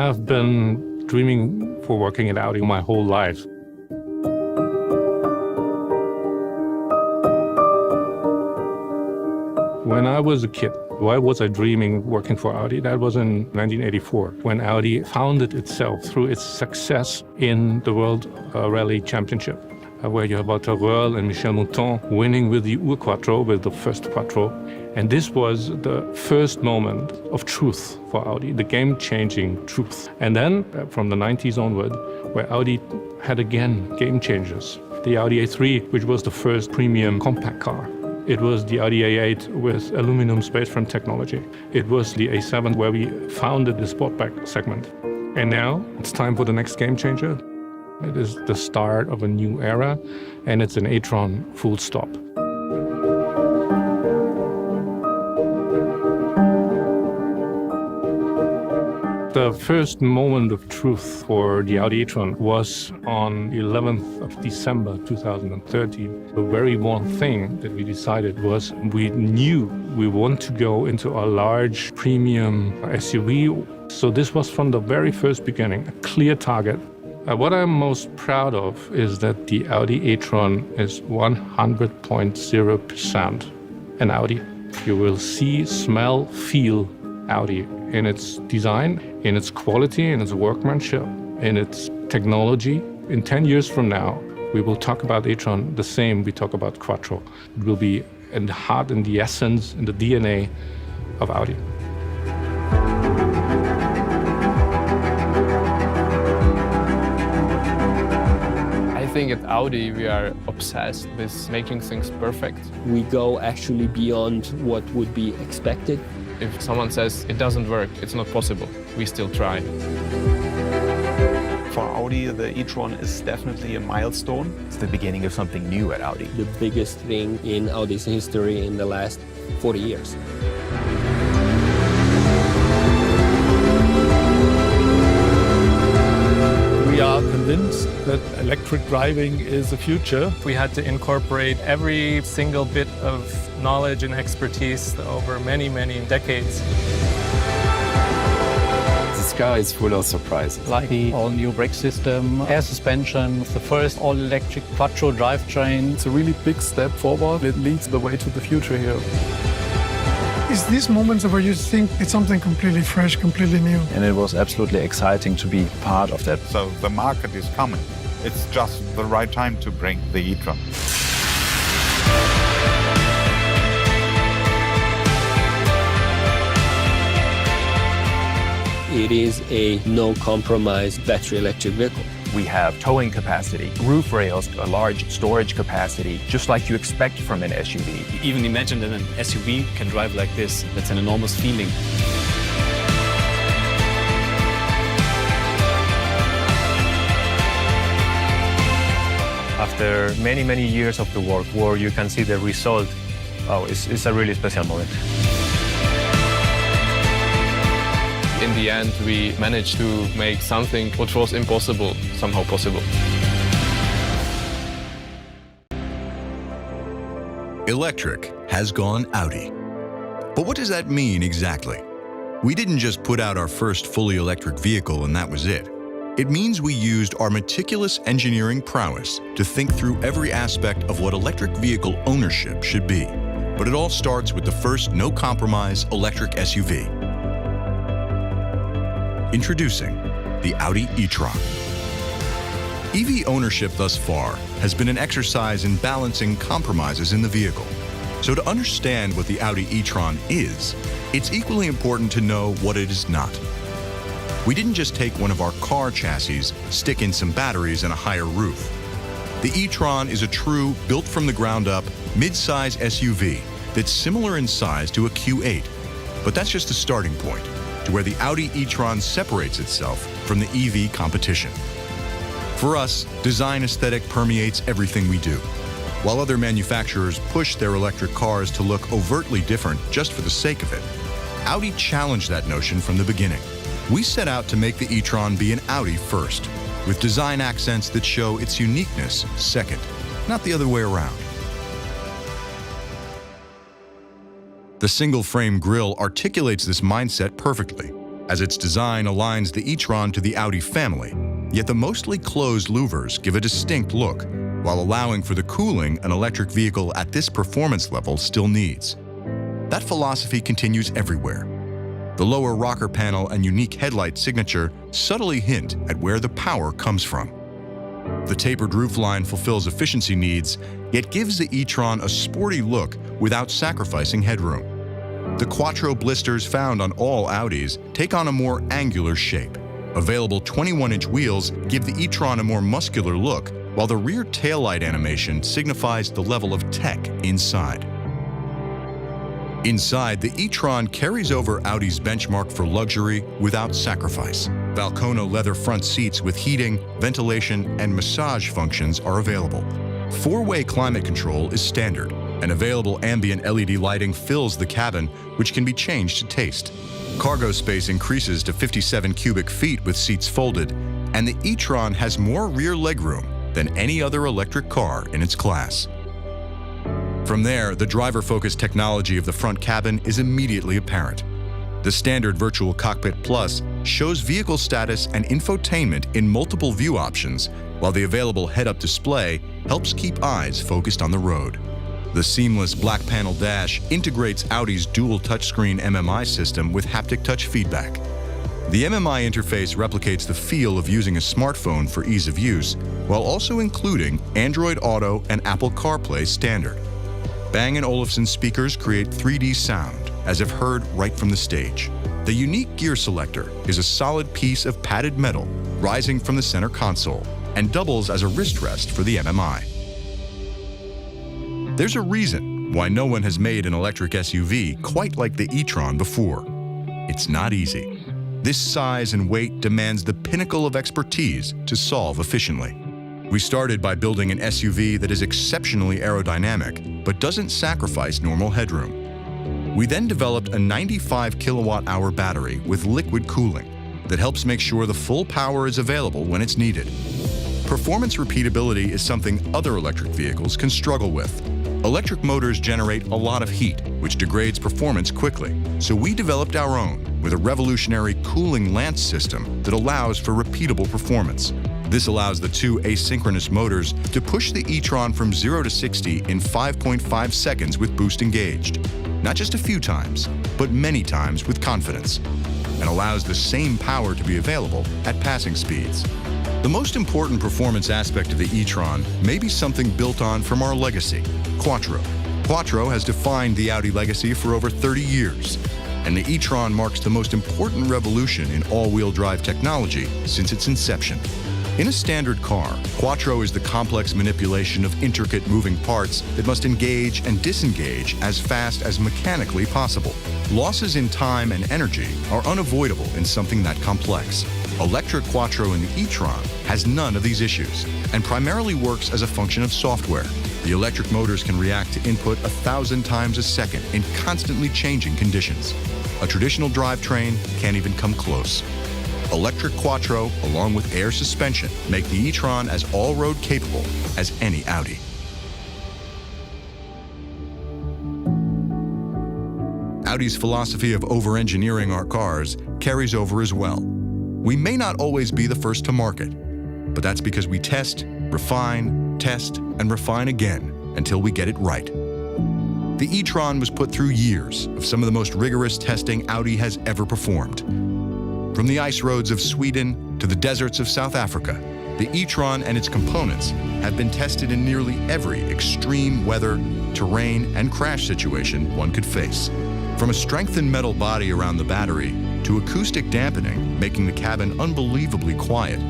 have been dreaming for working at Audi my whole life. When I was a kid, why was I dreaming working for Audi? That was in 1984, when Audi founded itself through its success in the World Rally Championship, where you have Röhrl and Michel Mouton winning with the Ur-Quattro, with the first Quattro. And this was the first moment of truth for Audi, the game-changing truth. And then, from the 90s onward, where Audi had again game changers. The Audi A3, which was the first premium compact car. It was the Audi A8 with aluminum space frame technology. It was the A7 where we founded the Sportback segment. And now it's time for the next game changer. It is the start of a new era, and it's an e-tron full stop. The first moment of truth for the Audi e-tron was on the 11th of December 2013. The very one thing that we decided was we knew we want to go into a large premium SUV. So this was from the very first beginning, a clear target. What I'm most proud of is that the Audi e-tron is 100.0% an Audi. You will see, smell, feel Audi in its design, in its quality, in its workmanship, in its technology. In 10 years from now, we will talk about e-tron the same we talk about Quattro. It will be in the heart, in the essence, in the DNA of Audi. I think at Audi we are obsessed with making things perfect. We go actually beyond what would be expected. If someone says it doesn't work, it's not possible, we still try. For Audi, the e-tron is definitely a milestone. It's the beginning of something new at Audi. The biggest thing in Audi's history in the last 40 years. We are convinced that electric driving is the future. We had to incorporate every single bit of knowledge and expertise over many, many decades. This car is full of surprises. Like the all-new brake system, air suspension, the first all-electric Quattro drivetrain. It's a really big step forward. It leads the way to the future here. It's these moments where you think it's something completely fresh, completely new. And it was absolutely exciting to be part of that. So the market is coming. It's just the right time to bring the e-tron. It is a no-compromise battery electric vehicle. We have towing capacity, roof rails, a large storage capacity, just like you expect from an SUV. Even imagine that an SUV can drive like this. That's an enormous feeling. After many, many years of the work where you can see the result, it's a really special moment. In the end, we managed to make something which was impossible, somehow possible. Electric has gone Audi. But what does that mean exactly? We didn't just put out our first fully electric vehicle and that was it. It means we used our meticulous engineering prowess to think through every aspect of what electric vehicle ownership should be. But it all starts with the first no-compromise electric SUV. Introducing the Audi e-tron. EV ownership thus far has been an exercise in balancing compromises in the vehicle. So to understand what the Audi e-tron is, it's equally important to know what it is not. We didn't just take one of our car chassis, stick in some batteries and a higher roof. The e-tron is a true, built from the ground up, mid-size SUV that's similar in size to a Q8. But that's just a starting point to where the Audi e-tron separates itself from the EV competition. For us, design aesthetic permeates everything we do. While other manufacturers push their electric cars to look overtly different just for the sake of it, Audi challenged that notion from the beginning. We set out to make the e-tron be an Audi first, with design accents that show its uniqueness second, not the other way around. The single-frame grille articulates this mindset perfectly. as its design aligns the e-tron to the Audi family, yet the mostly closed louvers give a distinct look, while allowing for the cooling an electric vehicle at this performance level still needs. That philosophy continues everywhere. The lower rocker panel and unique headlight signature subtly hint at where the power comes from. The tapered roofline fulfills efficiency needs, yet gives the e-tron a sporty look without sacrificing headroom. The Quattro blisters found on all Audis take on a more angular shape. Available 21-inch wheels give the e-tron a more muscular look, while the rear taillight animation signifies the level of tech inside. Inside, the e-tron carries over Audi's benchmark for luxury without sacrifice. Valcono leather front seats with heating, ventilation, and massage functions are available. Four-way climate control is standard, and available ambient LED lighting fills the cabin, which can be changed to taste. Cargo space increases to 57 cubic feet with seats folded, and the e-tron has more rear legroom than any other electric car in its class. From there, the driver-focused technology of the front cabin is immediately apparent. The standard Virtual Cockpit Plus shows vehicle status and infotainment in multiple view options, while the available head-up display helps keep eyes focused on the road. The seamless black panel dash integrates Audi's dual touchscreen MMI system with haptic touch feedback. The MMI interface replicates the feel of using a smartphone for ease of use, while also including Android Auto and Apple CarPlay standard. Bang & Olufsen speakers create 3D sound, as if heard right from the stage. The unique gear selector is a solid piece of padded metal rising from the center console and doubles as a wrist rest for the MMI. There's a reason why no one has made an electric SUV quite like the e-tron before. It's not easy. This size and weight demands the pinnacle of expertise to solve efficiently. We started by building an SUV that is exceptionally aerodynamic, but doesn't sacrifice normal headroom. We then developed a 95 kilowatt-hour battery with liquid cooling that helps make sure the full power is available when it's needed. Performance repeatability is something other electric vehicles can struggle with. Electric motors generate a lot of heat, which degrades performance quickly, so we developed our own with a revolutionary cooling lance system that allows for repeatable performance. This allows the two asynchronous motors to push the e-tron from 0 to 60 in 5.5 seconds with boost engaged. Not just a few times, but many times with confidence, and allows the same power to be available at passing speeds. The most important performance aspect of the e-tron may be something built on from our legacy, Quattro. Quattro has defined the Audi legacy for over 30 years, and the e-tron marks the most important revolution in all-wheel drive technology since its inception. In a standard car, Quattro is the complex manipulation of intricate moving parts that must engage and disengage as fast as mechanically possible. Losses in time and energy are unavoidable in something that complex. Electric Quattro in the e-tron has none of these issues and primarily works as a function of software. The electric motors can react to input 1,000 times a second in constantly changing conditions. A traditional drivetrain can't even come close. Electric Quattro, along with air suspension, make the e-tron as all-road capable as any Audi. Audi's philosophy of over-engineering our cars carries over as well. We may not always be the first to market, but that's because we test, refine, test, and refine again until we get it right. The e-tron was put through years of some of the most rigorous testing Audi has ever performed. From the ice roads of Sweden to the deserts of South Africa, the e-tron and its components have been tested in nearly every extreme weather, terrain, and crash situation one could face. From a strengthened metal body around the battery to acoustic dampening, making the cabin unbelievably quiet,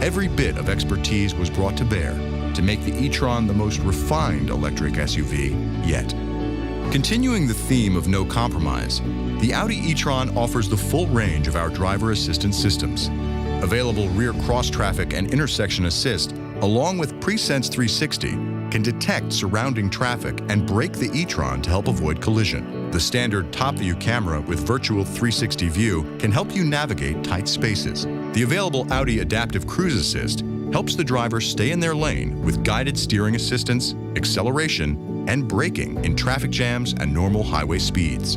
every bit of expertise was brought to bear to make the e-tron the most refined electric SUV yet. Continuing the theme of no compromise, the Audi e-tron offers the full range of our driver assistance systems. Available rear cross-traffic and intersection assist, along with Presense 360, can detect surrounding traffic and brake the e-tron to help avoid collision. The standard top-view camera with Virtual 360 view can help you navigate tight spaces. The available Audi Adaptive Cruise Assist helps the driver stay in their lane with guided steering assistance, acceleration, and braking in traffic jams and normal highway speeds.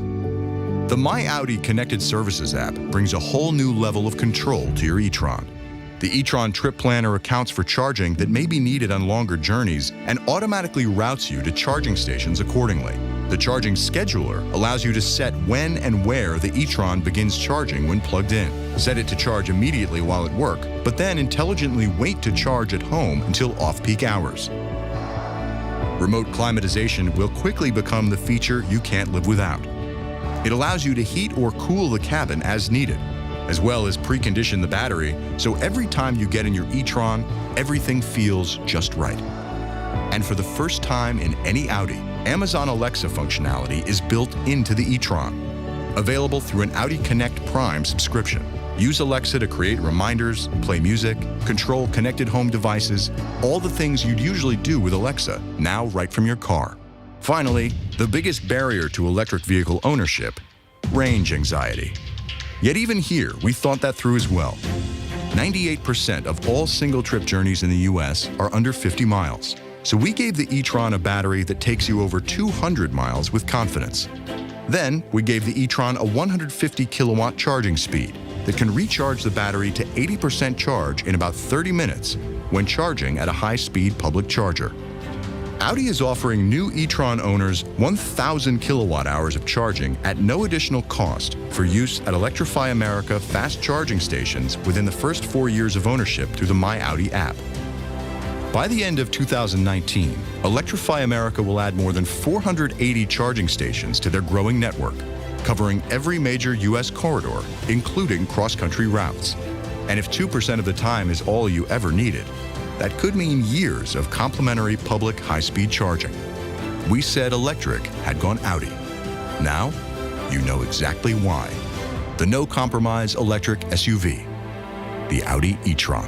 The My Audi Connected Services app brings a whole new level of control to your e-tron. The e-tron trip planner accounts for charging that may be needed on longer journeys and automatically routes you to charging stations accordingly. The charging scheduler allows you to set when and where the e-tron begins charging when plugged in. Set it to charge immediately while at work, but then intelligently wait to charge at home until off-peak hours. Remote climatization will quickly become the feature you can't live without. It allows you to heat or cool the cabin as needed, as well as precondition the battery, so every time you get in your e-tron, everything feels just right. And for the first time in any Audi, Amazon Alexa functionality is built into the e-tron. Available through an Audi Connect Prime subscription. Use Alexa to create reminders, play music, control connected home devices, all the things you'd usually do with Alexa, now right from your car. Finally, the biggest barrier to electric vehicle ownership, range anxiety. Yet even here, we thought that through as well. 98% of all single-trip journeys in the US are under 50 miles. So we gave the e-tron a battery that takes you over 200 miles with confidence. Then, we gave the e-tron a 150 kilowatt charging speed that can recharge the battery to 80% charge in about 30 minutes when charging at a high-speed public charger. Audi is offering new e-tron owners 1,000 kilowatt hours of charging at no additional cost for use at Electrify America fast charging stations within the first 4 years of ownership through the My Audi app. By the end of 2019, Electrify America will add more than 480 charging stations to their growing network, covering every major U.S. corridor, including cross-country routes. And if 2% of the time is all you ever needed, that could mean years of complimentary public high-speed charging. We said electric had gone Audi. Now, you know exactly why. The no-compromise electric SUV, the Audi e-tron.